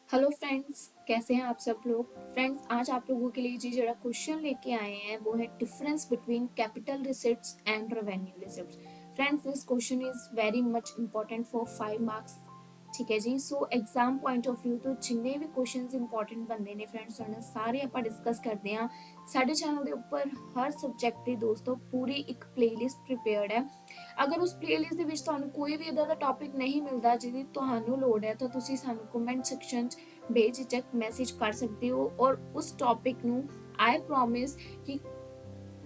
Hello friends, कैसे हैं आप सब लोग। फ्रेंड्स, आज आप लोगों के लिए जी जरा क्वेश्चन लेके आए हैं, वो है difference between capital receipts and revenue receipts. Friends, this question is very much important for 5 marks. ठीक है जी। So exam point of view तो जिन्ने भी क्वेश्चंस इंपॉर्टेंट बनते हैं फ्रेंड्स, उन्हें सारे ਆਪਾਂ डिस्कस करते हैं। साडे चैनल के ऊपर हर सब्जेक्ट की दोस्तों पूरी एक प्लेलिस्ट प्रिपेयर्ड है। अगर उस प्लेलिस्ट ਦੇ ਵਿੱਚ ਤੁਹਾਨੂੰ ਕੋਈ ਵੀ ਇਦਾਂ ਦਾ ਟੌਪਿਕ ਨਹੀਂ ਮਿਲਦਾ ਜਿਹਦੀ ਤੁਹਾਨੂੰ ਲੋੜ ਹੈ ਤਾਂ ਤੁਸੀਂ ਸਾਨੂੰ ਕਮੈਂਟ ਸੈਕਸ਼ਨ 'ਚ ਬੇਝਿਜਕ ਮੈਸੇਜ ਕਰ ਸਕਦੇ ਹੋ ਔਰ ਉਸ ਟੌਪਿਕ ਨੂੰ ਆਈ ਪ੍ਰੋਮਿਸ ਕਿ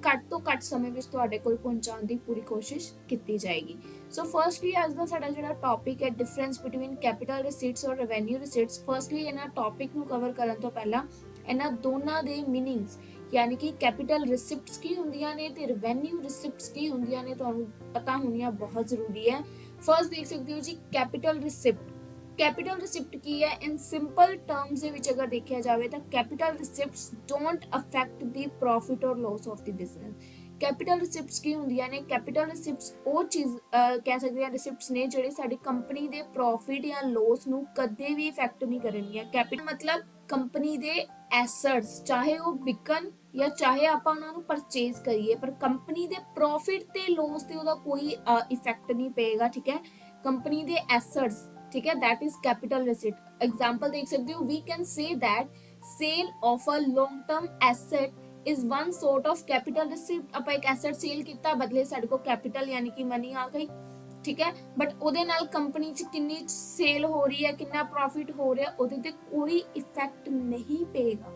ਘੱਟ ਤੋਂ ਘੱਟ ਸਮੇਂ ਵਿੱਚ ਤੁਹਾਡੇ ਕੋਲ ਪਹੁੰਚਾਉਣ ਦੀ ਪੂਰੀ ਕੋਸ਼ਿਸ਼ ਕੀਤੀ ਜਾਏਗੀ। ਸੋ ਫਰਸਟਲੀ ਅੱਜ ਦਾ ਸਾਡਾ ਜਿਹੜਾ ਟੌਪਿਕ ਹੈ ਡਿਫਰੈਂਸ ਬਿਟਵੀਨ ਕੈਪੀਟਲ ਰਿਸੀਟਸ ਔਰ ਰੈਵਨਿਊ ਰਿਸੀਟਸ। ਫਰਸਟਲੀ ਇਹਨਾਂ ਟੌਪਿਕ ਨੂੰ ਕਵਰ ਕਰਨ ਤੋਂ ਪਹਿਲਾਂ ਇਹਨਾਂ ਦੋਨਾਂ ਦੇ ਮੀਨਿੰਗਸ यानी कि कैपिटल रिसिप्ट्स की होंदियां ने ते रेवेन्यू रिसिप्ट्स की होंदियां ने तुहानू पता होनियां बहुत जरूरी है। फर्स्ट देख सकते हो G capital receipt. Capital receipt की है इन सिंपल टर्म्स दे विच अगर देखा जाए तो capital receipts don't affect the profit और loss of the business. Capital receipts की होंदियां ने, कैपिटल रिसिप्ट्स वो चीज कह सकते हैं रिसिप्ट्स ने ਜਿਹੜੇ ਸਾਡੀ ਕੰਪਨੀ ਦੇ प्रॉफिट या लॉस ਨੂੰ ਕਦੇ ਵੀ ਇਫੈਕਟ ਨਹੀਂ ਕਰਨਗੀਆਂ। कैपिटल मतलब ਕੰਪਨੀ ਦੇ ਐਸੈਟਸ, ਚਾਹੇ ਉਹ ਵਿਕਣ ਜਾਂ ਚਾਹੇ ਆਪਾਂ ਉਹਨਾਂ ਨੂੰ ਪਰਚੇਜ਼ ਕਰੀਏ, ਪਰ ਕੰਪਨੀ ਦੇ ਪ੍ਰੋਫਿਟ ਤੇ ਲੋਸ ਤੇ ਉਹਦਾ ਕੋਈ ਇਫੈਕਟ ਨਹੀਂ ਪਏਗਾ। ਠੀਕ ਹੈ, ਕੰਪਨੀ ਦੇ ਐਸੈਟਸ, ਠੀਕ ਹੈ, that is capital receipt. Example देख सकते हो, we can say that sale of a long term asset is one sort of capital receipt. ਆਪਾਂ ਇੱਕ ਐਸੈਟ ਸੇਲ ਕੀਤਾ, ਬਦਲੇ ਸਾਡੇ ਕੋਲ ਕੈਪੀਟਲ ਯਾਨੀ ਕਿ ਮਨੀ ਆ ਗਈ। ਠੀਕ ਹੈ, ਬਟ ਉਹਦੇ ਨਾਲ ਕੰਪਨੀ 'ਚ ਕਿੰਨੀ ਸੇਲ ਹੋ ਰਹੀ ਹੈ, ਕਿੰਨਾ ਪ੍ਰੋਫਿਟ ਹੋ ਰਿਹਾ, ਉਹਦੇ ਤੇ ਕੋਈ ਇਫੈਕਟ ਨਹੀਂ ਪਏਗਾ।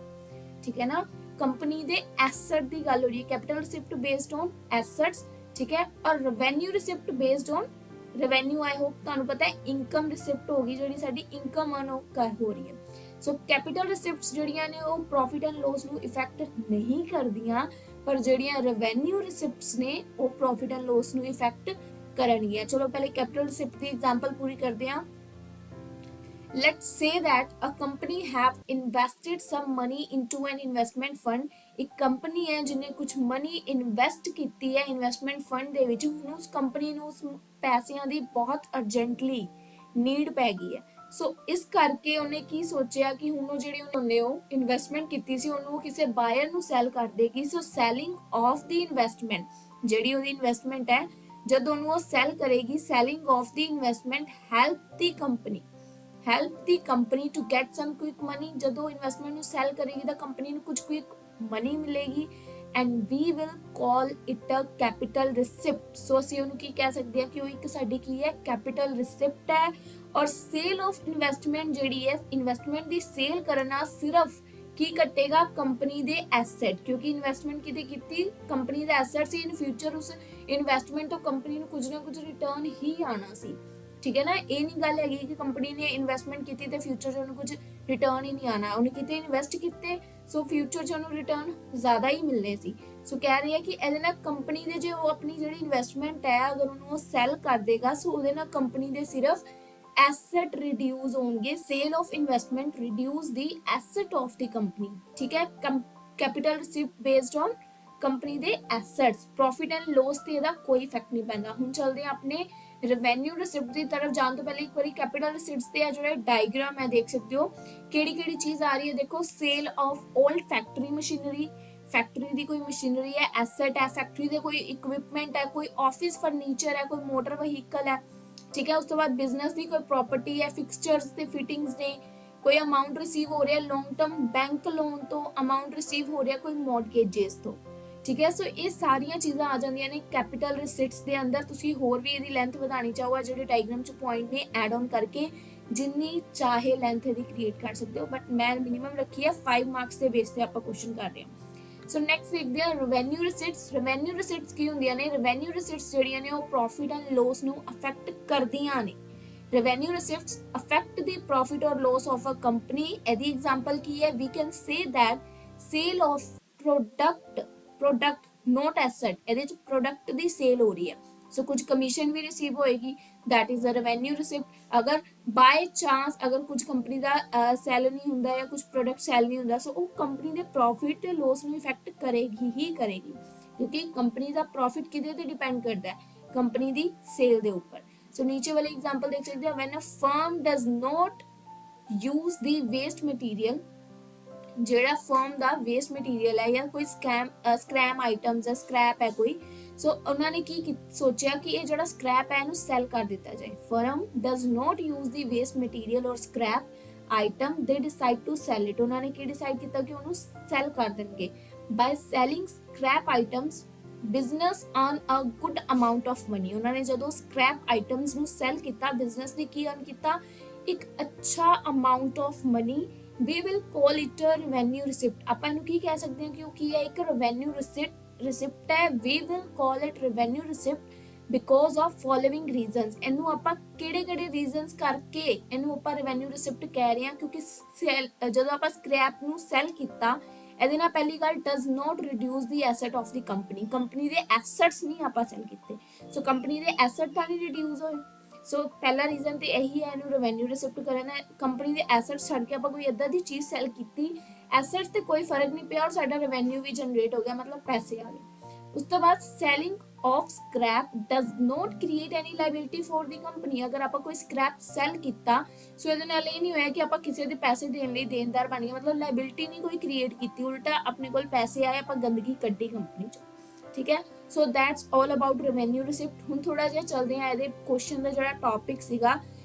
ਠੀਕ ਹੈ ਨਾ, कंपनी दे एसेट दी गल हो रही है। Capital receipt based on assets, ठीक है, और revenue receipt based on revenue. I hope तुहानू पता है इनकम रिसिप्ट होगी जिहड़ी साडी इनकम अर्न हो रही है। सो कैपिटल रिसिप्ट्स जिहड़ियां ने वो प्रॉफिट एंड लॉस नू इफेक्ट नहीं करदियां, पर जिहड़ियां रेवेन्यू रिसिप्ट्स ने वो प्रॉफिट एंड लॉस नू इफेक्ट करनगियां। चलो पहले कैपिटल रिसिप्ट दी एग्जांपल पूरी करते हैं। Let's say that a company have invested some money into an investment fund। एक कंपनी है जिन्हें कुछ मनी इन्वेस्ट की है इन्वेस्टमेंट फंड दे विच। हुण उस कंपनी नूं उस पैसिਆਂ ਦੀ बहुत अर्जेंटली नीड पै गई है। सो इस करके उन्हें की सोचा कि हुण ਉਹ ਜਿਹੜੀ ਉਹਨੇ ਉਹ ਇਨਵੈਸਟਮੈਂਟ ਕੀਤੀ ਸੀ ਉਹਨੂੰ ਕਿਸੇ ਬਾਇਰ ਨੂੰ ਸੈਲ ਕਰ ਦੇਗੀ। So selling off the investment, ਜਿਹੜੀ ਉਹਦੀ ਇਨਵੈਸਟਮੈਂਟ ਹੈ, ਜਦ ਉਹਨੂੰ ਉਹ ਸੈਲ ਕਰੇਗੀ, selling off the investment help the company to get some quick money. जो इन्वेस्टमेंट ਨੂੰ ਸੈਲ ਕਰੇਗੀ ਤਾਂ ਕੰਪਨੀ ਨੂੰ ਕੁਝ क्विक मनी मिलेगी and we will call it a capital receipt. So ਅਸੀਂ ਉਹਨੂੰ ਕੀ ਕਹਿ ਸਕਦੇ ਹਾਂ ਕਿ ਉਹ ਇੱਕ ਸਾਡੀ ਕੀ ਹੈ, कैपिटल रिसिप्ट है। और सेल ऑफ इन्वेस्टमेंट ਜਿਹੜੀ ਹੈ, इन्वेस्टमेंट ਦੀ सेल करना सिर्फ ਕੀ ਕੱਟੇਗਾ, ਕੰਪਨੀ ਦੇ ਐਸੈਟ, ਕਿਉਂਕਿ ਇਨਵੈਸਟਮੈਂਟ ਕਿਤੇ ਕੀਤੀ, ਕੰਪਨੀ ਦੇ ਐਸੈਟ ਸੀ। ਇਨ ਫਿਊਚਰ ਉਸ ਇਨਵੈਸਟਮੈਂਟ ਤੋਂ ਕੰਪਨੀ ਨੂੰ ਕੁਝ ਨਾ ਕੁਝ ਰਿਟਰਨ ਹੀ ਆਣਾ ਸੀ। ठीक है ना, ये नहीं गल है कि कंपनी ने इन्वेस्टमेंट की तो फ्यूचर च उन्हें कुछ रिटर्न ही नहीं आना। उन्हें कितने इन्वेस्ट किए, सो फ्यूचर च उन्हें रिटर्न ज़्यादा ही मिलने सी। सो कह रही है कि ये कंपनी दे जो अपनी जी इन्वेस्टमेंट है अगर उन्होंने सेल कर देगा, सो वो कंपनी दे सिर्फ एसेट रिड्यूस होंगे। Sale of investment reduce the asset of the company. ठीक है, capital receipt based on company दे एसेट्स, प्रॉफिट एंड लॉस ते इहदा कोई इफेक्ट नहीं पैंदा। हुण चलदे आ अपने रेवेन्यू रिसिप्ट की तरफ जाने तो पहले एक बार कैपिटल रिसिप्ट्स के जो डायग्राम है देख सकते हो, केड़ी चीज आ रही है। देखो, sale of old factory machinery, factory की कोई मशीनरी है, एसेट है, फैक्ट्री के कोई इक्विपमेंट है, कोई ऑफिस फर्नीचर है, कोई मोटर व्हीकल है। ठीक है, उस तो बाद बिजनेस की कोई प्रॉपर्टी है, फिक्सचर्स ते फिटिंग्स ने, कोई अमाउंट रिसीव हो रहा है लॉन्ग टर्म बैंक लोन तो, अमाउंट रिसीव हो रहा है कोई मॉर्गेजेस तो। ठीक है, सो ये सारिया चीज़ां आ जांदियां ने कैपिटल रिसिप्ट्स के अंदर। तुसीं होर भी इहदी लेंथ वधानी चाहो, जिहड़े डायग्राम च पॉइंट ने ऐड ऑन करके जिन्नी चाहे लेंथ इहदी क्रिएट कर सकते हो, बट मैं मिनिमम रखी है 5 मार्क्स के बेस पे आपां क्वेश्चन कर रहे हैं। सो नैक्सट देखते हैं रेवेन्यू रिसिप्ट्स। रेवेन्यू रिसिप्ट्स की होंदियां ने, रेवेन्यू रिसिप्ट्स जिहड़ियां ने वो प्रॉफिट एंड लॉस नूं अफेक्ट करदियां ने। Revenue receipts affect the profit और लॉस ऑफ अ कंपनी। इहदी एग्जांपल की है, we can say that sale of product not asset, ਇਹਦੇ ਚ प्रोडक्ट ਦੀ सेल हो रही है, सो कुछ कमीशन भी रिसीव होएगी, that is a revenue receipt. अगर बाय चांस अगर कुछ कंपनी का सैल नहीं होंदा या कुछ प्रोडक्ट सैल नहीं होंदा, सो वो कंपनी के प्रॉफिट ते लॉस ਨੂੰ इफेक्ट करेगी ही करेगी, क्योंकि कंपनी का प्रॉफिट किदे ते डिपेंड करता है, कंपनी की सेल के ऊपर। सो नीचे वाली एग्जांपल देख सकते हो, when a firm does not use the waste material, ਜਿਹੜਾ ਫਰਮ ਦਾ ਵੇਸਟ ਮਟੀਰੀਅਲ ਹੈ ਜਾਂ ਕੋਈ ਸਕ੍ਰੈਪ ਆਈਟਮਸ ਹੈ, ਸਕ੍ਰੈਪ ਹੈ ਕੋਈ, ਸੋ ਉਹਨਾਂ ਨੇ ਕੀ ਸੋਚਿਆ ਕਿ ਇਹ ਜਿਹੜਾ ਸਕ੍ਰੈਪ ਹੈ ਇਹਨੂੰ ਸੈਲ ਕਰ ਦਿੱਤਾ ਜਾਏ। Firm does note use the waste material ਔਰ ਸਕ੍ਰੈਪ ਆਈਟਮ, ਦੇ ਡਿਸਾਈਡ ਟੂ ਸੈਲ ਇਟ। ਉਹਨਾਂ ਨੇ ਕੀ ਡਿਸਾਈਡ ਕੀਤਾ ਕਿ ਉਹਨੂੰ ਸੈਲ ਕਰ ਦੇਣਗੇ। By selling scrap items business earn a good amount of money. ਉਹਨਾਂ ਨੇ ਜਦੋਂ ਸਕ੍ਰੈਪ ਆਈਟਮਸ ਨੂੰ ਸੈਲ ਕੀਤਾ, ਬਿਜ਼ਨਸ ਨੇ ਕੀ ਅਰਨ ਕੀਤਾ, ਇੱਕ ਅੱਛਾ amount of money. we will call it a revenue receipt। ਆਪਾਂ ਇਹਨੂੰ ਕੀ ਕਹਿ ਸਕਦੇ ਹਾਂ ਕਿ ਉਹ ਕੀ ਹੈ, ਇੱਕ revenue receipt ਹੈ। we will call it revenue receipt because of following reasons। ਇਹਨੂੰ ਆਪਾਂ ਕਿਹੜੇ reasons ਕਰਕੇ ਇਹਨੂੰ ਆਪਾਂ revenue receipt ਕਹਿ ਰਹੇ ਹਾਂ, ਕਿਉਂਕਿ ਜਦੋਂ ਆਪਾਂ ਸਕ੍ਰੈਪ ਨੂੰ ਸੈਲ ਕੀਤਾ, ਇਹਦੇ ਨਾਲ ਪਹਿਲੀ ਗੱਲ does not reduce the asset of the company। Company ਦੇ ਐਸੈਟਸ ਨਹੀਂ ਆਪਾਂ ਸੈਲ ਕੀਤੇ, ਸੋ ਕੰਪਨੀ ਦੇ ਐਸੈਟ ਤਾਂ ਨਹੀਂ ਰਿਡਿਊਸ ਹੋਏ। ਸੋ ਪਹਿਲਾ ਰੀਜ਼ਨ ਤੇ ਇਹੀ ਹੈ ਇਹਨੂੰ ਰੈਵਨਿਊ ਰਿਸਿਪਟ ਕਰਨਾ ਹੈ। ਕੰਪਨੀ ਦੇ ਐਸੈਟਸ ਛੱਡ ਕੇ ਆਪਾਂ ਕੋਈ ਇਦਾਂ ਦੀ ਚੀਜ਼ ਸੈਲ ਕੀਤੀ, ਐਸੈਟਸ ਤੇ ਕੋਈ ਫਰਕ ਨਹੀਂ ਪਿਆ ਔਰ ਸਾਡਾ ਰੈਵਨਿਊ ਵੀ ਜਨਰੇਟ ਹੋ ਗਿਆ, ਮਤਲਬ ਪੈਸੇ ਆ ਗਏ। ਉਸ ਤੋਂ ਬਾਅਦ selling of scrap does note create any liability for the company. ਅਗਰ ਆਪਾਂ ਕੋਈ ਸਕ੍ਰੈਪ ਸੈਲ ਕੀਤਾ, ਸੋ ਇਹਦੇ ਨਾਲ ਇਹ ਨਹੀਂ ਹੋਇਆ ਕਿ ਆਪਾਂ ਕਿਸੇ ਦੇ ਪੈਸੇ ਦੇਣ ਲਈ ਦੇਣਦਾਰ ਬਣ ਗਏ, ਮਤਲਬ ਲਾਇਬਿਲਿਟੀ ਨਹੀਂ ਕੋਈ ਕ੍ਰੀਏਟ ਕੀਤੀ, ਉਲਟਾ ਆਪਣੇ ਕੋਲ ਪੈਸੇ ਆਏ, ਆਪਾਂ ਗੰਦਗੀ ਕੱਢੀ ਕੰਪਨੀ ਚੋਂ। ਠੀਕ ਹੈ, so that's all about revenue receipt. ਹੁਣ ਥੋੜਾ ਜਿਹਾ ਚੱਲਦੇ ਹਾਂ ਇਹਦੇ ਕੁਐਸਚਨ ਦਾ ਜਿਹੜਾ ਟੌਪਿਕ ਸੀਗਾ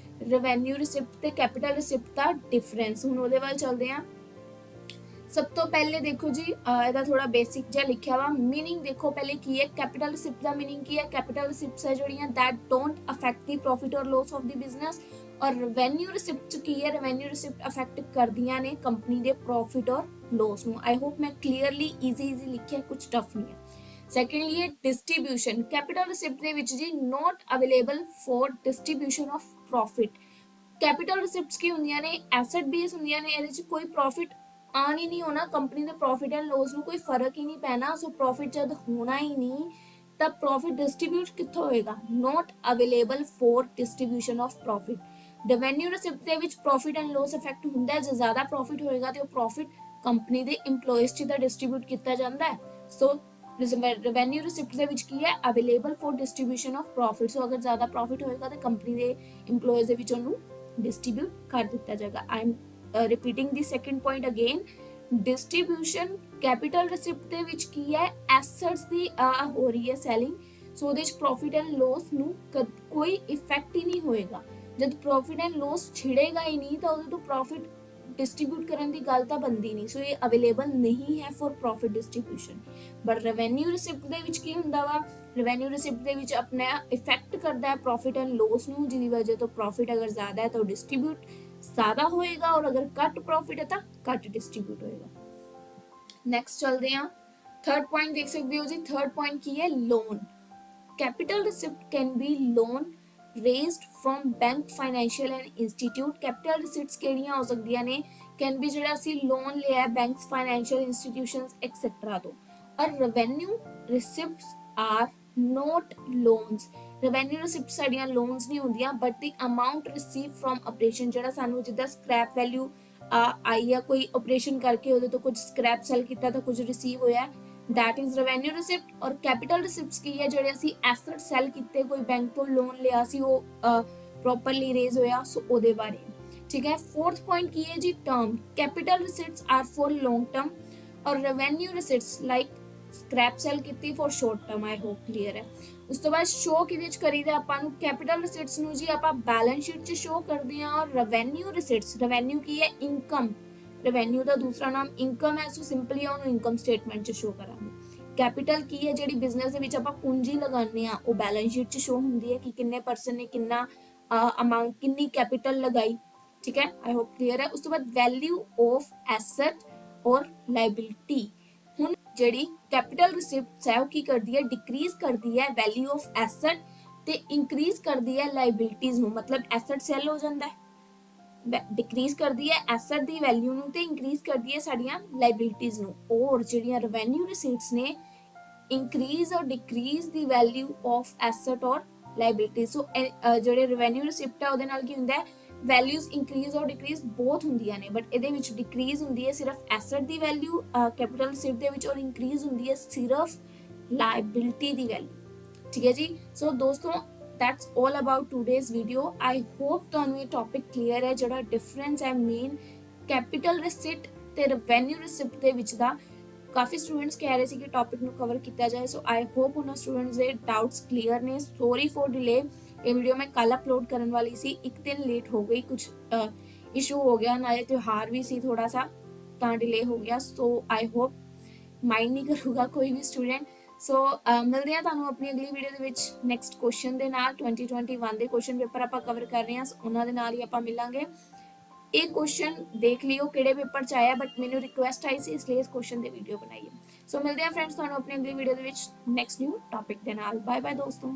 ਰੈਵਨਿਊ ਰਿਸਿਪਟ ਤੇ ਕੈਪੀਟਲ ਰਿਸਿਪਟ ਦਾ ਡਿਫਰੈਂਸ, ਹੁਣ ਉਹਦੇ ਵੱਲ ਚੱਲਦੇ ਹਾਂ। ਸਭ ਤੋਂ ਪਹਿਲੇ ਦੇਖੋ ਜੀ ਇਹਦਾ ਥੋੜਾ ਬੇਸਿਕ ਜਿਹਾ ਲਿਖਿਆ ਵਾ ਮੀਨਿੰਗ ਦੇਖੋ ਪਹਿਲੇ ਕੀ ਹੈ। ਕੈਪੀਟਲ ਰਿਸਿਪਟ ਦਾ ਮੀਨਿੰਗ ਕੀ ਹੈ, ਕੈਪੀਟਲ ਰਿਸਿਪਟਸ ਹੈ ਜਿਹੜੀਆਂ that don't affect the profit or loss of the business। ਔਰ ਰੈਵਨਿਊ ਰਿਸਿਪਟ ਕੀ ਹੈ, ਰੈਵਨਿਊ ਰਿਸਿਪਟ ਅਫੈਕਟ ਕਰਦੀਆਂ ਨੇ ਕੰਪਨੀ ਦੇ ਪ੍ਰੋਫਿਟ ਔਰ ਲੋਸ ਨੂੰ। ਆਈ ਹੋਪ ਮੈਂ ਕਲੀਅਰਲੀ ਈਜ਼ੀ ਲਿਖਿਆ, ਕੁਝ ਟਫ ਨਹੀਂ ਹੈ। ਸੈਕੰਡਲੀ ਡਿਸਟ੍ਰੀਬਿਊਸ਼ਨ, ਕੈਪੀਟਲ ਰਿਸਿਪਟ ਦੇ ਵਿੱਚ ਜੀ not available for distribution of profit. Capital receipts ਕੀ ਹੁੰਦੀਆਂ ਨੇ, ਐਸੈਟ ਬੇਸ ਹੁੰਦੀਆਂ ਨੇ, ਇਹਦੇ ਵਿੱਚ ਕੋਈ ਪ੍ਰੋਫਿਟ ਆਣ ਹੀ ਨਹੀਂ ਹੋਣਾ, ਕੰਪਨੀ ਦੇ ਪ੍ਰੋਫਿਟ ਐਂਡ ਲੋਸ ਨੂੰ ਕੋਈ ਫਰਕ ਹੀ ਨਹੀਂ ਪੈਣਾ। ਸੋ ਪ੍ਰੋਫਿਟ ਜਦ ਹੋਣਾ ਹੀ ਨਹੀਂ ਤਾਂ ਪ੍ਰੋਫਿਟ ਡਿਸਟ੍ਰੀਬਿਊਟ ਕਿੱਥੋਂ ਹੋਏਗਾ, note available for distribution of profit. Revenue receipt ਦੇ ਵਿੱਚ ਪ੍ਰੋਫਿਟ ਐਂਡ ਲੋਸ ਇਫੈਕਟ ਹੁੰਦਾ ਹੈ, ਜੇ ਜ਼ਿਆਦਾ ਪ੍ਰੋਫਿਟ ਹੋਏਗਾ ਤੇ ਉਹ ਪ੍ਰੋਫਿਟ ਕੰਪਨੀ ਦੇ EMPLOYEES 'ਚ ਤਾਂ ਡਿਸਟ੍ਰੀਬਿਊਟ ਕੀਤਾ ਜਾਂਦਾ ਹੈ। ਸੋ ਰੈਵਨਿਊ ਰਿਸਿਪਟ ਦੇ ਵਿੱਚ ਕੀ ਹੈ, available for distribution of profit. So ਅਗਰ ਜ਼ਿਆਦਾ ਪ੍ਰੋਫਿਟ ਹੋਏਗਾ ਤਾਂ ਕੰਪਨੀ ਦੇ EMPLOYEES ਦੇ ਵਿੱਚ ਉਹਨੂੰ ਡਿਸਟ੍ਰੀਬਿਊਟ ਕਰ ਦਿੱਤਾ ਜਾਏਗਾ। I am repeating the second point again, distribution capital receipt ਦੇ ਵਿੱਚ ਕੀ ਹੈ, ਐਸੈਟਸ ਦੀ ਹੋ ਰਹੀ ਹੈ ਸੈਲਿੰਗ, ਸੋ ਉਹਦੇ ਵਿੱਚ ਪ੍ਰੋਫਿਟ ਐਂਡ ਲੋਸ ਨੂੰ ਕੋਈ ਇਫੈਕਟ ਹੀ ਨਹੀਂ ਹੋਏਗਾ। ਜਦ ਪ੍ਰੋਫਿਟ ਐਂਡ ਲੋਸ ਛਿੜੇਗਾ ਹੀ ਨਹੀਂ ਤਾਂ ਉਹਦੇ ਤੋਂ ਪ੍ਰੋਫਿਟ ਡਿਸਟ੍ਰੀਬਿਊਟ ਕਰਨ ਦੀ ਗੱਲ ਤਾਂ ਬੰਦੀ ਨਹੀਂ। ਸੋ ਇਹ ਅਵੇਲੇਬਲ ਨਹੀਂ ਹੈ for profit distribution. But revenue receipt ਦੇ ਵਿੱਚ ਕੀ ਹੁੰਦਾ ਵਾ, ਰੈਵਨਿਊ ਰਿਸਿਪਟ ਦੇ ਵਿੱਚ ਆਪਣਾ ਇਫੈਕਟ ਕਰਦਾ ਹੈ ਪ੍ਰੋਫਿਟ ਐਂਡ ਲੋਸ ਨੂੰ, ਜਿਹਦੀ ਵਜ੍ਹਾ ਤੋਂ ਪ੍ਰੋਫਿਟ ਅਗਰ ਜ਼ਿਆਦਾ ਹੈ ਤਾਂ ਡਿਸਟ੍ਰੀਬਿਊਟ ਜ਼ਿਆਦਾ ਹੋਏਗਾ ਔਰ ਅਗਰ ਘੱਟ ਪ੍ਰੋਫਿਟ ਹੈ ਤਾਂ ਘੱਟ ਡਿਸਟ੍ਰੀਬਿਊਟ ਹੋਏਗਾ। ਨੈਕਸਟ ਚੱਲਦੇ ਹਾਂ, ਥਰਡ ਪੁਆਇੰਟ ਦੇਖ ਸਕਦੇ ਹੋ ਜੀ। ਥਰਡ ਪੁਆਇੰਟ ਕੀ ਹੈ, loan. Capital receipt can be loan raised from bank financial and institute। capital receipts ਕਿਹੜੀਆਂ ਹੋ ਸਕਦੀਆਂ ਨੇ, can be ਜਿਹੜਾ ਅਸੀਂ ਲੋਨ ਲਿਆ banks financial institutions etc ਤੋਂ। ਔਰ revenue receipts are not loans। revenue receipts ਸਾਡੀਆਂ loans ਨਹੀਂ ਹੁੰਦੀਆਂ, but the amount received from operation, ਜਿਹੜਾ ਸਾਨੂੰ ਜਿੱਦਾਂ scrap value ਆਈ ਆ, ਕੋਈ ਆਪਰੇਸ਼ਨ ਕਰਕੇ ਉਹਦੇ ਤੋਂ ਕੁਝ ਸਕ੍ਰੈਪ ਸੈਲ ਕੀਤਾ ਤਾਂ ਕੁਝ ਰਿਸੀਵ ਹੋਇਆ, that is revenue receipt। ਔਰ ਕੈਪੀਟਲ ਰਿਸਿਪਟਸ ਕੀ ਹੈ, ਜਿਹੜੇ ਅਸੀਂ ਐਸੈਟ ਸੈਲ ਕੀਤੇ, ਕੋਈ ਬੈਂਕ ਤੋਂ ਲੋਨ ਲਿਆ ਸੀ ਉਹ ਪ੍ਰੋਪਰਲੀ ਰੇਜ਼ ਹੋਇਆ, ਸੋ ਉਹਦੇ ਬਾਰੇ। ਠੀਕ ਹੈ, ਫੋਰਥ ਪੁਆਇੰਟ ਕੀ ਹੈ ਜੀ, term. Capital receipts are for long term ਔਰ revenue receipts like scrap sell ਕੀਤੀ for short term. I hope clear ਹੈ। ਉਸ ਤੋਂ ਬਾਅਦ ਸ਼ੋ ਕਿਹਦੇ ਵਿੱਚ ਕਰੀਦਾ ਆਪਾਂ ਨੂੰ, ਕੈਪੀਟਲ ਰਿਸਿਪਟਸ ਨੂੰ ਜੀ ਆਪਾਂ ਬੈਲੈਂਸ ਸ਼ੀਟ 'ਚ ਸ਼ੋ ਕਰਦੇ ਹਾਂ। ਔਰ ਰੈਵਨਿਊ ਰਿਸਿਪਟਸ, ਰੈਵਨਿਊ ਕੀ ਹੈ, ਇਨਕਮ। ਰੈਵਨਿਊ ਦਾ ਦੂਸਰਾ ਨਾਮ ਇਨਕਮ ਹੈ, ਸੋ ਸਿੰਪਲੀ ਉਹਨੂੰ ਇਨਕਮ ਸਟੇਟਮੈਂਟ 'ਚ ਸ਼ੋ ਕਰਾਂਗੇ। ਕੈਪੀਟਲ ਕੀ ਹੈ, ਜਿਹੜੀ ਬਿਜ਼ਨਸ ਦੇ ਵਿੱਚ ਆਪਾਂ ਪੂੰਜੀ ਲਗਾਉਂਦੇ ਆ, ਉਹ ਬੈਲੈਂਸ ਸ਼ੀਟ 'ਚ ਸ਼ੋ ਹੁੰਦੀ ਹੈ ਕਿ ਕਿੰਨੇ ਪਰਸਨ ਨੇ ਕਿੰਨਾ ਅਮਾਉਂਟ, ਕਿੰਨੀ ਕੈਪੀਟਲ ਲਗਾਈ। ਠੀਕ ਹੈ, ਆਈ ਹੋਪ ਕਲੀਅਰ ਹੈ। ਉਸ ਤੋਂ ਬਾਅਦ ਵੈਲਿਊ ਆਫ ਐਸੈਟ ਔਰ ਲਾਇਬਿਲਿਟੀ। ਹੁਣ ਜਿਹੜੀ ਕੈਪੀਟਲ ਰਿਸਿਪਟਸ ਹੈ ਉਹ ਕੀ ਕਰਦੀ ਹੈ, ਡਿਕਰੀਜ਼ ਕਰਦੀ ਹੈ ਵੈਲਿਊ ਆਫ ਐਸੈਟ ਤੇ ਇੰਕਰੀਜ਼ ਕਰਦੀ ਹੈ ਲਾਇਬਿਲਿਟੀਜ਼ ਨੂੰ। ਮਤਲਬ ਐਸੈਟ ਸੈਲ ਹੋ ਜਾਂਦਾ ਹੈ, ਡਿਕਰੀਜ਼ ਕਰਦੀ ਹੈ ਐਸੈਟ ਦੀ ਵੈਲਿਊ ਨੂੰ ਤੇ ਇੰਕਰੀਜ਼ ਕਰਦੀ ਹੈ ਸਾਡੀਆਂ ਲਾਇਬਿਲਿਟੀਜ਼ ਨੂੰ। ਔਰ ਜਿਹੜੀਆਂ ਰੈਵਨਿਊ ਰਿਸਿਪਟਸ ਨੇ ਇੰਕਰੀਜ਼ ਔਰ decrease the value of asset ਔਰ ਲਾਇਬਿਲਿਟੀ। ਸੋ ਜਿਹੜੇ ਰੈਵਨਿਊ ਰਿਸਿਪਟ ਹੈ ਉਹਦੇ ਨਾਲ ਕੀ ਹੁੰਦਾ ਹੈ, ਵੈਲਿਊਜ਼ ਇੰਕਰੀਜ਼ ਔਰ ਡਿਕਰੀਜ਼ ਬੋਥ ਹੁੰਦੀਆਂ ਨੇ, ਬਟ ਇਹਦੇ ਵਿੱਚ ਡਿਕਰੀਜ਼ ਹੁੰਦੀ ਹੈ ਸਿਰਫ ਐਸੈਟ ਦੀ ਵੈਲਿਊ ਕੈਪੀਟਲ ਰਿਸਿਪਟ ਦੇ ਵਿੱਚ, ਔਰ ਇੰਕਰੀਜ਼ ਹੁੰਦੀ ਹੈ ਸਿਰਫ ਲਾਇਬਿਲਿਟੀ ਦੀ ਵੈਲਿਊ। ਠੀਕ ਹੈ ਜੀ। ਸੋ ਦੋਸਤੋ that's all about today's video. I hope ਤੁਹਾਨੂੰ ਇਹ ਟੌਪਿਕ ਕਲੀਅਰ ਹੈ ਜਿਹੜਾ ਡਿਫਰੈਂਸ ਹੈ ਮੇਨ ਕੈਪੀਟਲ ਰਿਸਿਟ ਤੇ ਰੈਵਨਿਊ ਰਿਸਿਪਟ ਦੇ ਵਿੱਚ ਦਾ। ਕਾਫੀ ਸਟੂਡੈਂਟਸ ਕਹਿ ਰਹੇ ਸੀ ਕਿ ਟੌਪਿਕ ਨੂੰ ਕਵਰ ਕੀਤਾ ਜਾਏ, ਸੋ ਆਈ ਹੋਪ ਉਹਨਾਂ ਸਟੂਡੈਂਟਸ ਦੇ ਡਾਊਟਸ ਕਲੀਅਰ ਨੇ। ਸੌਰੀ ਫॉर ਡਿਲੇ, ਇਹ ਵੀਡੀਓ ਮੈਂ ਕੱਲ ਅਪਲੋਡ ਕਰਨ ਵਾਲੀ ਸੀ, ਇੱਕ ਦਿਨ ਲੇਟ ਹੋ ਗਈ, ਕੁਝ ਇਸ਼ੂ ਹੋ ਗਿਆ, ਨਾਲੇ ਤਿਉਹਾਰ ਵੀ ਸੀ ਥੋੜਾ ਸਾ ਤਾਂ ਡਿਲੇ ਹੋ ਗਿਆ। ਸੋ ਆਈ ਹੋਪ ਮਾਈਂਡ ਨਹੀਂ ਕਰੂਗਾ ਕੋਈ ਵੀ ਸਟੂਡੈਂਟ। ਸੋ ਮਿਲਦੇ ਆ ਤੁਹਾਨੂੰ ਆਪਣੀ ਅਗਲੀ ਵੀਡੀਓ ਦੇ ਵਿੱਚ ਨੈਕਸਟ ਕੁਐਸਚਨ ਦੇ ਨਾਲ। 2021 ਦੇ ਕੁਐਸਚਨ ਪੇਪਰ ਆਪਾਂ ਕਵਰ ਕਰ ਰਹੇ ਹਾਂ, ਉਹਨਾਂ ਦੇ ਨਾਲ ਹੀ ਆਪਾਂ ਮਿਲਾਂਗੇ। ਇਹ ਕੁਐਸਚਨ ਦੇਖ ਲਿਓ ਕਿਹੜੇ ਪੇਪਰ ਚ ਆਇਆ, ਬਟ ਮੈਨੂੰ ਰਿਕੁਐਸਟ ਆਈ ਸੀ ਇਸ ਲਈ ਇਸ ਕੁਐਸਚਨ ਦੇ ਵੀਡੀਓ ਬਣਾਈ ਹੈ। ਸੋ ਮਿਲਦੇ ਆ ਫਰੈਂਡਸ ਤੁਹਾਨੂੰ ਆਪਣੀ ਅਗਲੀ ਵੀਡੀਓ ਦੇ ਵਿੱਚ ਨੈਕਸਟ ਨਿਊ ਟੌਪਿਕ ਦੇ ਨਾਲ। ਬਾਏ ਬਾਏ ਦੋਸਤੋ।